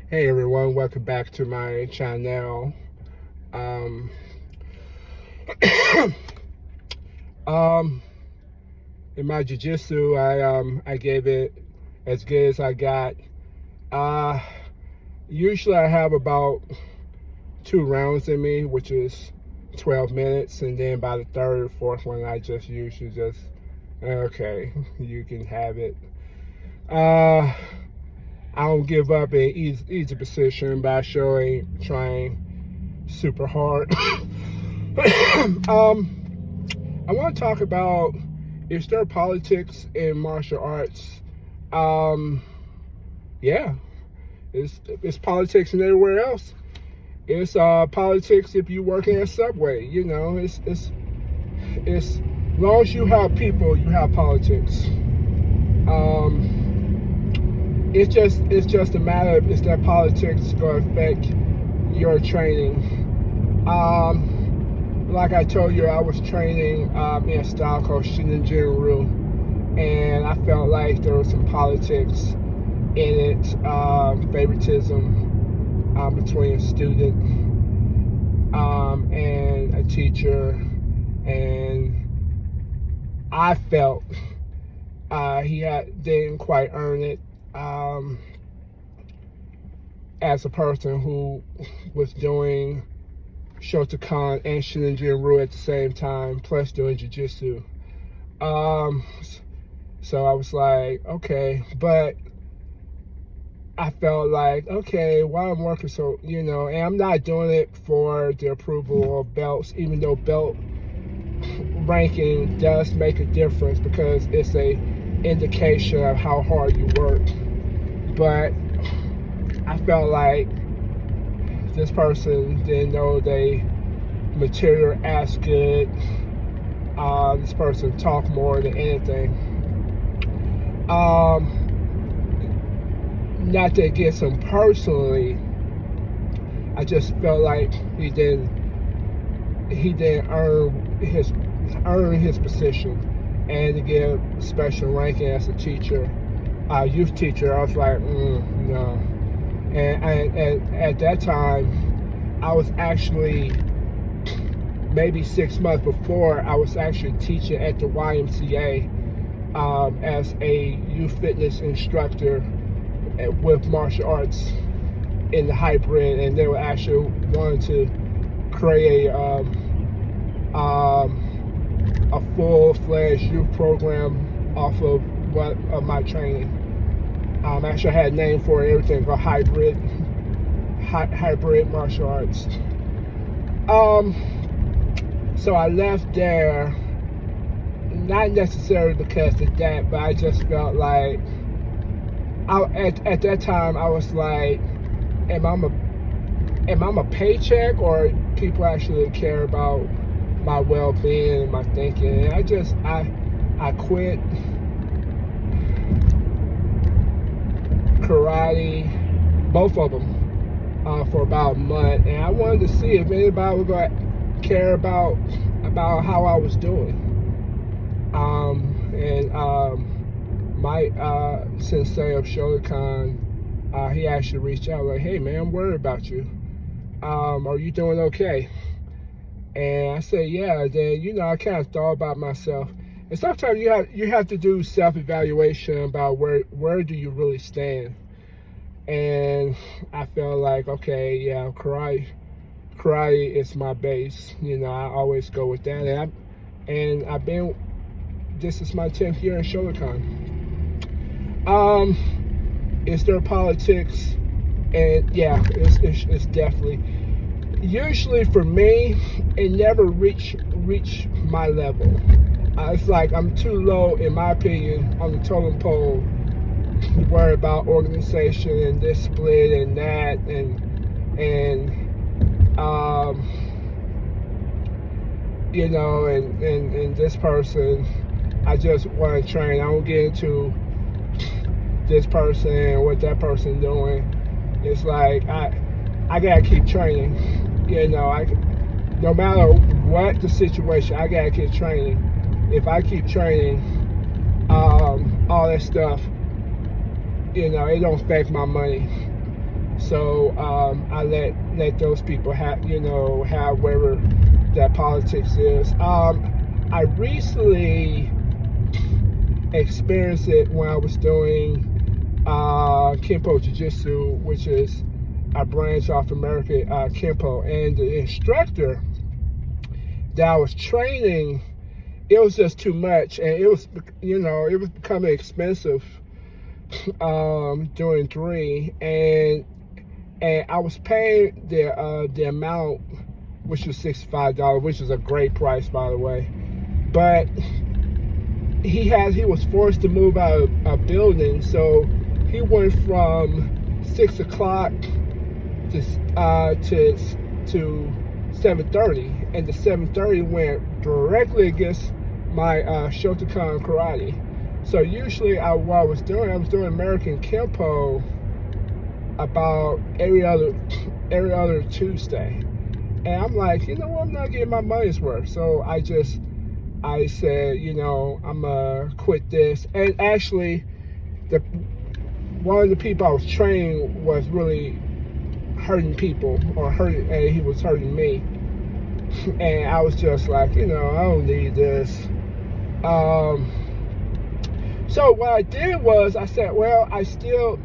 Hey everyone, welcome back to my channel. Um, um, in my jiu-jitsu, I gave it as good as I got. Uh, Usually I have about 2 rounds in me, which is 12 minutes, and then by the third or fourth one, I just usually just okay, you can have it. Uh, I don't give up in easy position by trying super hard. I want to talk about, is there politics in martial arts? Um, yeah, it's politics and everywhere else. It's politics if you work in a subway. You know, it's as long as you have people, you have politics. It's just a matter of, is that politics going to affect your training? Like I told you, I was training in a style called Shinjin-Ryu, and I felt like there was some politics in it, favoritism between a student and a teacher, and I felt didn't quite earn it as a person who was doing Shotokan and Shinjin-Ryu at the same time, plus doing jiu-jitsu. Um, so I was like, okay, but I felt like, okay, while I'm working, so, and I'm not doing it for the approval of belts, even though belt ranking does make a difference because it's a indication of how hard you work. But I felt like this person didn't know they material as good. This person talked more than anything. Not to get him personally, I just felt like he didn't earn his position, and to give special ranking as a teacher, youth teacher. I was like, no. And at that time, I was actually, maybe 6 months before, I was actually teaching at the YMCA as a youth fitness instructor with martial arts in the hybrid, and they were actually wanting to create a full-fledged youth program off of my training. Actually, I had a name for it, everything called hybrid martial arts. So I left there, not necessarily because of that, but I just felt like, at that time, I was like, am I a paycheck, or people actually care about my well-being and my thinking? And I quit karate, both of them, for about a month, and I wanted to see if anybody was going to care about how I was doing. My sensei of Shotokan, he actually reached out like, hey man, I'm worried about you. Are you doing okay? And I said, yeah. Then, I kind of thought about myself. And sometimes you have to do self-evaluation about where do you really stand. And I felt like, okay, yeah, karate is my base. I always go with that. And this is my 10th year in Shotokan. Is there politics? And yeah, it's definitely. Usually for me, it never reach my level. It's like I'm too low, in my opinion, on the totem pole to worry about organization and this split and that and this person. I just want to train. I don't get into this person and what that person doing. It's like I gotta keep training. No matter what the situation, I gotta keep training. If I keep training, all that stuff, it don't affect my money. So I let those people have whatever that politics is. I recently experienced it when I was doing kenpo jiu-jitsu, which is a branch off American kenpo, and the instructor that I was training, it was just too much, and it was becoming expensive during 3, and I was paying the amount, which was $65, which is a great price, by the way. But he was forced to move out of a building, so he went from 6 o'clock to 7:30, and the 7:30 went directly against my Shotokan karate. So usually what I was doing American kenpo about every other Tuesday, and I'm like, you know what, I'm not getting my money's worth. So I said, I'm gonna quit this. And actually, one of the people I was training was really hurting people, and he was hurting me. And I was just like, I don't need this. So what I did was I said, well, I still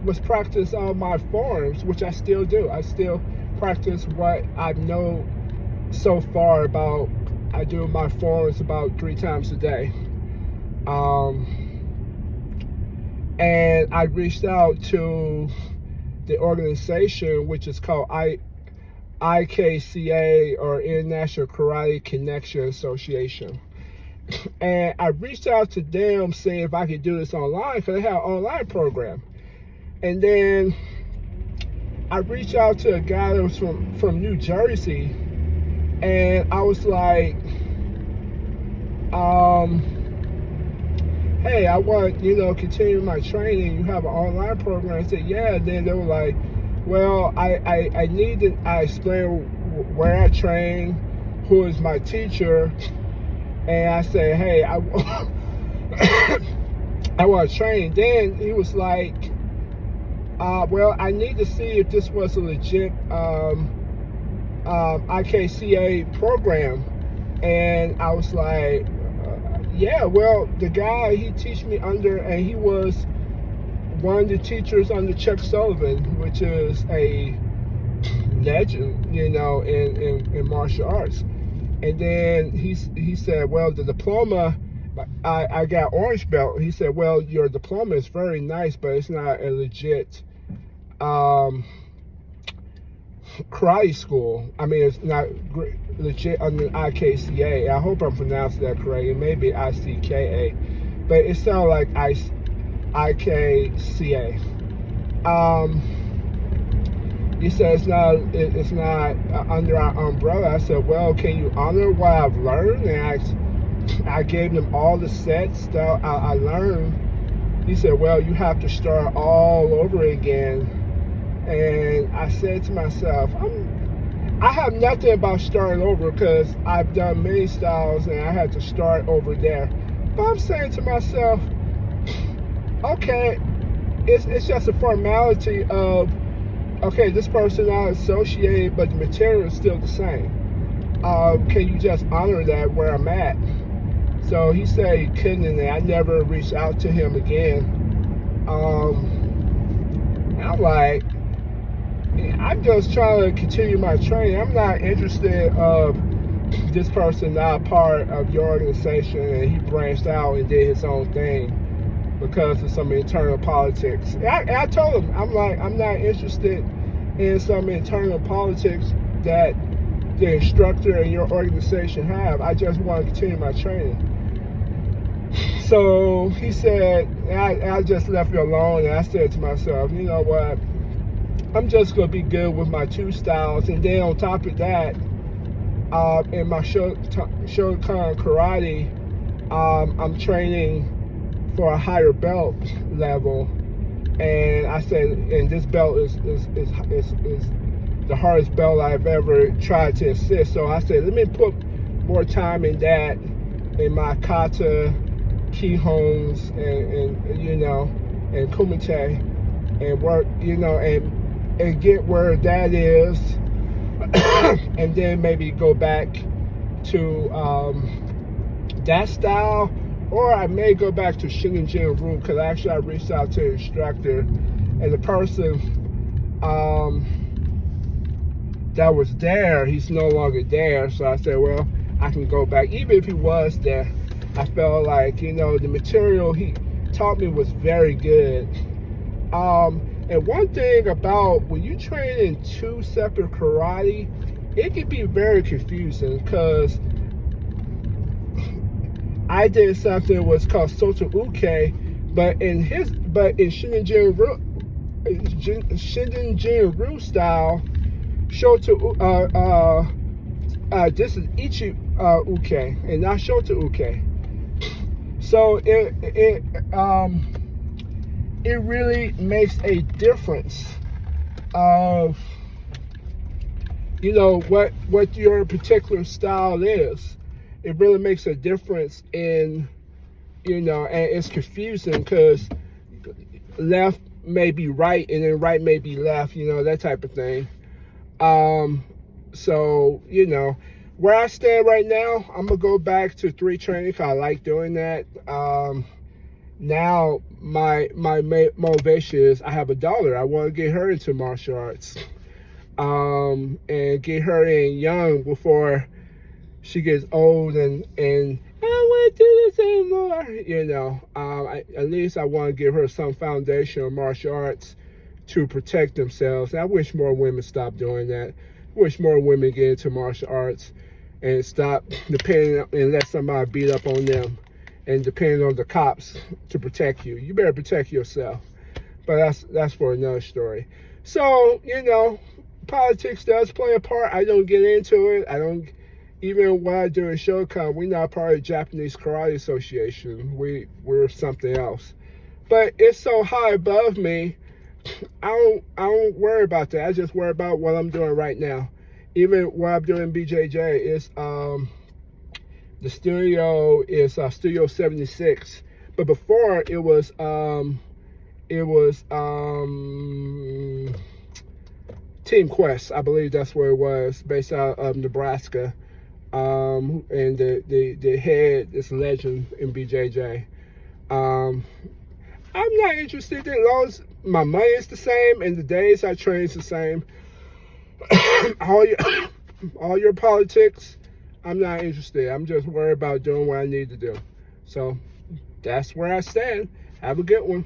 was practice on my forms, which I still do. I still practice what I know so far about. I do my forms about 3 times a day. And I reached out to the organization, which is called IKCA, or International Karate Connection Association. And I reached out to them saying if I could do this online, because they have an online program. And then I reached out to a guy that was from New Jersey, and I was like, hey, I want, continue my training. You have an online program? I said, yeah. And then they were like, well, I explained where I train, who is my teacher. And I said, hey, I want to train. Then he was like, well, I need to see if this was a legit IKCA program. And I was like, yeah, well, the guy he teach me under, and he was one of the teachers under Chuck Sullivan, which is a legend, in martial arts. And then he said, well, the diploma, I got orange belt. He said, well, your diploma is very nice, but it's not a legit karate school. I mean, it's not legit under IKCA. I hope I'm pronouncing that correctly. It may be ICKA, but it sounds like IKCA. He said it's not under our umbrella. I said, well, can you honor what I've learned? And I gave them all the sets that I learned. He said, well, you have to start all over again. And I said to myself, I have nothing about starting over, because I've done many styles and I had to start over there. But I'm saying to myself, okay, it's just a formality of, okay, this person not associated, but the material is still the same. Can you just honor that where I'm at? So he said he couldn't, and I never reached out to him again. I'm like, I'm just trying to continue my training. I'm not interested of this person not part of your organization, and he branched out and did his own thing because of some internal politics. And I told him, I'm like, I'm not interested in some internal politics that the instructor and your organization have. I just want to continue my training. So he said, I just left it alone, and I said to myself, you know what, I'm just going to be good with my 2 styles. And then on top of that, in my Shotokan karate, I'm training for a higher belt level. And I said, and this belt is the hardest belt I've ever tried to assist. So I said, let me put more time in that, in my kata, kihons, and kumite, and work, and and get where that is, and then maybe go back to that style, or I may go back to Shinjin Ryu, because actually I reached out to the instructor, and the person that was there, he's no longer there. So I said, well, I can go back. Even if he was there, I felt like, you know, the material he taught me was very good. And one thing about when you train in two separate karate, it can be very confusing, because I did something that was called Soto Uke, but in Shinjin Ryu style, Shoto this is Ichi Uke and not Shoto Uke. So it really makes a difference of, you know, what your particular style is. It really makes a difference in, you know, and it's confusing because left may be right and then right may be left, you know, that type of thing. So, you know, where I stand right now, I'm gonna go back to 3 training because I like doing that. Now my motivation is I have a daughter. I want to get her into martial arts, and get her in young before she gets old and I don't want to do this anymore. You know, at least I want to give her some foundation of martial arts to protect themselves. And I wish more women stop doing that. I wish more women get into martial arts and stop depending and let somebody beat up on them and depending on the cops to protect you. You better protect yourself. But that's for another story. So, you know, politics does play a part. I don't get into it. I don't, even when I do in Shokan, we're not part of the Japanese Karate Association. We're something else. But it's so high above me, I don't worry about that. I just worry about what I'm doing right now. Even what I'm doing in BJJ is the studio is Studio 76. But before it was Team Quest, I believe that's where it was, based out of Nebraska. And the head is a legend in BJJ. I'm not interested as long as my money is the same and the days I train is the same. all your politics, I'm not interested. I'm just worried about doing what I need to do. So that's where I stand. Have a good one.